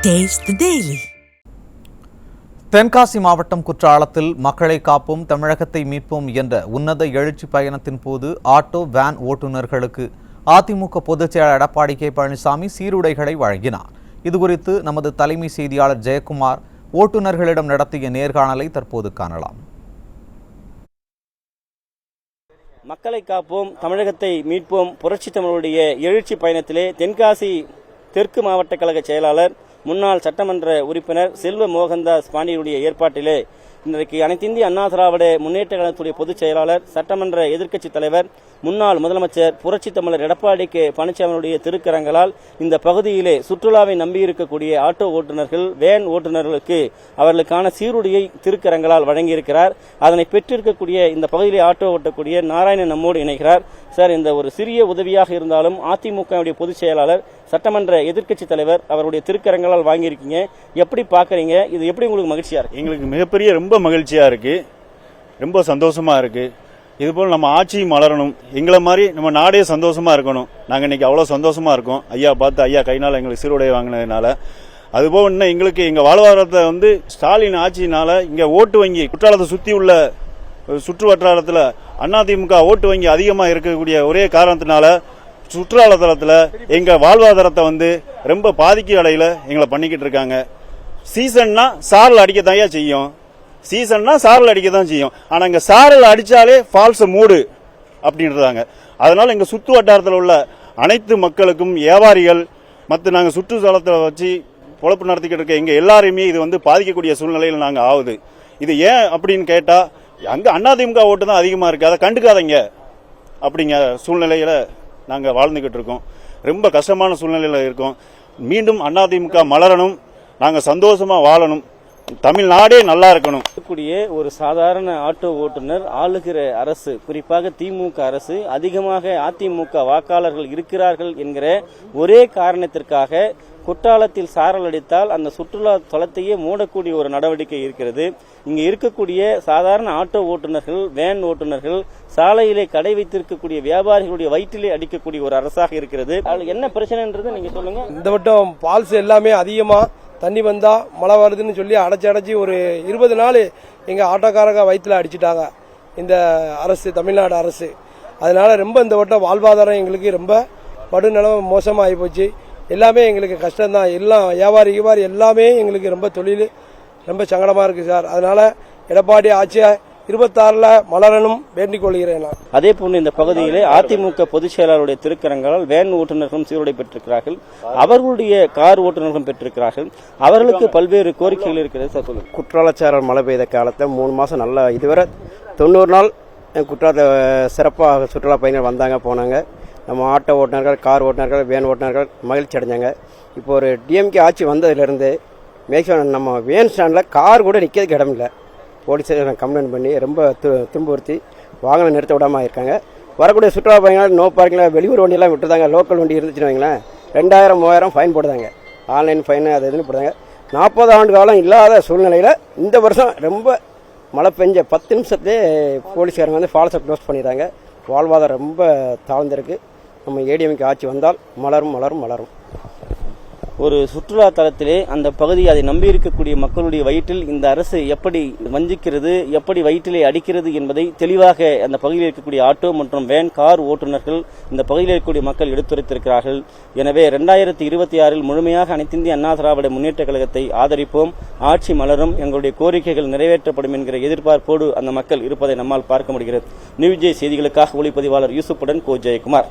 Taste the Daily. Tenkasi மாவட்டம் குற்றாலத்தில் மக்களை காப்போம் தமிழகத்தை மீட்போம் என்ற உன்னத எழுச்சி பயணத்தின் போது ஆட்டோ வேன் ஓட்டுநர்களுக்கு அதிமுக பொதுச் செயலாளர் எடப்பாடி கே பழனிசாமி சீருடைகளை வழங்கினார். இதுகுறித்து நமது தலைமை செய்தியாளர் ஜெயக்குமார் ஓட்டுநர்களிடம் நடத்திய நேர்காணலை தற்போது காணலாம். மக்களை காப்போம் தமிழகத்தை மீட்போம் புரட்சி தமிழுடைய எழுச்சி பயணத்திலே தென்காசி தெற்கு மாவட்ட கழக செயலாளர் முன்னாள் சட்டமன்ற உறுப்பினர் செல்வ மோகன்தாஸ் பாண்டியனுடைய ஏற்பாட்டிலே இன்றைக்கு அனைத்திந்திய அண்ணா திராவிட முன்னேற்ற கழகத்துடைய பொதுச் செயலாளர் சட்டமன்ற எதிர்க்கட்சித் தலைவர் முன்னாள் முதலமைச்சர் புரட்சி தமிழர் எடப்பாடி கே பழனிசாமியுடைய திருக்கரங்களால் இந்த பகுதியிலே சுற்றுலாவை நம்பியிருக்கக்கூடிய ஆட்டோ ஓட்டுநர்கள் வேன் ஓட்டுநர்களுக்கு அவர்களுக்கான சீருடையை திருக்கரங்களால் வழங்கியிருக்கிறார். அதனை பெற்றிருக்கக்கூடிய இந்த பகுதியிலே ஆட்டோ ஓட்டக்கூடிய நாராயணன் நம்மோடு இணைகிறார். சார், இந்த ஒரு சிறிய உதவியாக இருந்தாலும் அதிமுகவுடைய பொதுச் செயலாளர் சட்டமன்ற எதிர்க்கட்சி தலைவர் அவருடைய திருக்கரங்களால் வாங்கியிருக்கீங்க. எப்படி பாக்குறீங்க? இது எப்படி உங்களுக்கு மகிழ்ச்சியா இருக்கு? எங்களுக்கு மிகப்பெரிய ரொம்ப மகிழ்ச்சியா இருக்கு, ரொம்ப சந்தோஷமா இருக்கு. இதுபோல் நம்ம ஆட்சியும் மலரணும், எங்களை மாதிரி நம்ம நாடே சந்தோஷமா இருக்கணும். நாங்கள் இன்னைக்கு அவ்வளோ சந்தோஷமா இருக்கோம் ஐயா பார்த்து, ஐயா கைனால எங்களுக்கு சீருடை வாங்கினதுனால. அதுபோல் இன்னும் எங்களுக்கு எங்கள் வாழ்வாதாரத்தை ஸ்டாலின் ஆட்சியினால இங்கே ஓட்டு வங்கி குற்றாலத்தை சுற்றி உள்ள சுற்று வட்டாரத்தில் அதிமுக ஓட்டு வங்கி அதிகமாக இருக்கக்கூடிய ஒரே காரணத்தினால சுற்றுலாத்தலத்தில் எங்கள் வாழ்வாதாரத்தை ரொம்ப பாதிக்க அடையில எங்களை பண்ணிக்கிட்டு இருக்காங்க. சீசன்னா சாரல் அடிக்கத்தாயா செய்யும், சீசன்னா சாரல் அடிக்க தான் செய்யும். ஆனால் இங்கே சாரல் அடித்தாலே ஃபால்ஸ் மூடு அப்படின்றாங்க. அதனால எங்கள் சுற்று வட்டாரத்தில் உள்ள அனைத்து மக்களுக்கும் வியாபாரிகள் மற்ற நாங்கள் சுற்றுச்சூழலத்தில் வச்சு பொழப்பு நடத்திக்கிட்டு இருக்க எங்கள் எல்லாரையுமே இது பாதிக்கக்கூடிய சூழ்நிலையில் நாங்கள் ஆகுது. இது ஏன் அப்படின்னு கேட்டால், அங்கே அதிமுக ஓட்டு தான் அதிகமாக இருக்குது, அதை கண்டுக்காதீங்க அப்படிங்கிற சூழ்நிலையில் நாங்கள் வாழ்ந்துக்கிட்டு இருக்கோம். ரொம்ப கஷ்டமான சூழ்நிலையில் இருக்கோம். மீண்டும் அதிமுக மலரணும், நாங்கள் சந்தோஷமாக வாழணும், தமிழ்நாடே நல்லா இருக்கணும். ஒரு சாதாரண ஆட்டோ ஓட்டுநர் ஆளுகிற அரசு, குறிப்பாக திமுக அரசு அதிகமாக அதிமுக வாக்காளர்கள் இருக்கிறார்கள் என்கிற ஒரே காரணத்திற்காக குற்றாலத்தில் சாரல் அடித்தால் அந்த சுற்றுலா தலத்தையே மூடக்கூடிய ஒரு நடவடிக்கை இருக்கிறது. இங்க இருக்கக்கூடிய சாதாரண ஆட்டோ ஓட்டுநர்கள் வேன் ஓட்டுநர்கள் சாலையிலே கடை வைத்திருக்கக்கூடிய வியாபாரிகளுடைய வயிற்றிலே அடிக்கக்கூடிய ஒரு அரசாக இருக்கிறது. என்ன பிரச்சனைன்றது நீங்க சொல்லுங்க. இந்த வட்டம் பால்ஸ் எல்லாமே அதிகமா தண்ணி வந்தா மழை வருதுன்னு சொல்லி அடைச்சி ஒரு 20 நாள் எங்க ஆட்டோக்காரங்க வயிற்றுல அடிச்சுட்டாங்க இந்த அரசு, தமிழ்நாடு அரசு. அதனால ரொம்ப இந்த வட்டம் வாழ்வாதாரம் எங்களுக்கு ரொம்ப படுநிலவு மோசமாகி போச்சு. எல்லாமே எங்களுக்கு கஷ்டம்தான். எல்லாம் வியாபாரி எல்லாமே எங்களுக்கு ரொம்ப தொழில் ரொம்ப சங்கடமா இருக்கு சார். அதனால எடப்பாடி ஆட்சியை 26 மலரனும் வேண்டிக் கொள்கிறேன். அதே போன்று இந்த பகுதியிலே அதிமுக பொதுச் செயலாளருடைய திருக்கரங்களால் வேன் ஓட்டுநர்களும் சீருடை பெற்றிருக்கிறார்கள், அவர்களுடைய கார் ஓட்டுநர்களும் பெற்றிருக்கிறார்கள். அவர்களுக்கு பல்வேறு கோரிக்கைகள் இருக்கிறது. குற்றாலச்சாரல் மழை பெய்த காலத்தை 3 மாசம் நல்லா இதுவரை 90 நாள் குற்றாலத்தை சிறப்பாக சுற்றுலா பயணிகள் வந்தாங்க போனாங்க. நம்ம ஆட்டோ ஓட்டுநர்கள், கார் ஓட்டுநர்கள், வேன் ஓட்டுநர்கள் மகிழ்ச்சி அடைஞ்சாங்க. இப்போ ஒரு டிஎம்கே ஆட்சி வந்ததுலேருந்து மேக்ஸிமம் நம்ம வேன் ஸ்டாண்டில் கார் கூட நிற்கிறதுக்கு இடம் இல்லை. போலீஸை கம்ப்ளைண்ட் பண்ணி ரொம்ப துன்புறுத்தி வாகனம் நிறுத்த விடாமல் இருக்காங்க. வரக்கூடிய சுற்றுலா பயணிகள் நோ பார்க்கிங்கில் வெளியூர் வண்டியெல்லாம் விட்டுருந்தாங்க. லோக்கல் வண்டி இருந்துச்சுன்னு வைங்களேன் 2000 3000 ஃபைன் போடுதாங்க, ஆன்லைன் ஃபைன் அது இதுன்னு போடுறாங்க. 40 ஆண்டு காலம் இல்லாத சூழ்நிலையில் இந்த வருஷம் ரொம்ப மழை பெஞ்ச 10 நிமிஷத்துலேயே போலீஸ்காரங்க ஃபால்ஸை க்ளோஸ் பண்ணிடுறாங்க. வாழ்வாதாரம் ரொம்ப தாழ்ந்திருக்கு. நம்ம ஏடிஎம்கே ஆட்சி வந்தால் மலரும் மலரும் மலரும். ஒரு சுற்றுலா தலத்திலே அந்த பகுதி அதை நம்பி இருக்கக்கூடிய மக்களுடைய வயிற்றில் இந்த அரசு எப்படி வஞ்சிக்கிறது, எப்படி வயிற்றிலே அடிக்கிறது என்பதை தெளிவாக அந்த பகுதியில் இருக்கக்கூடிய ஆட்டோ மற்றும் வேன் கார் ஓட்டுநர்கள் இந்த பகுதியில் இருக்கக்கூடிய மக்கள் எடுத்துரைத்திருக்கிறார்கள். எனவே 2026 முழுமையாக அனைத்திந்திய அண்ணா திராவிட முன்னேற்ற கழகத்தை ஆதரிப்போம், ஆட்சி மலரும், எங்களுடைய கோரிக்கைகள் நிறைவேற்றப்படும் என்கிற எதிர்பார்ப்போடு அந்த மக்கள் இருப்பதை நம்மால் பார்க்க முடிகிறது. நியூஸ் ஜே செய்திகளுக்காக ஒளிப்பதிவாளர் யூசுப்புடன் கோ ஜெயக்குமார்.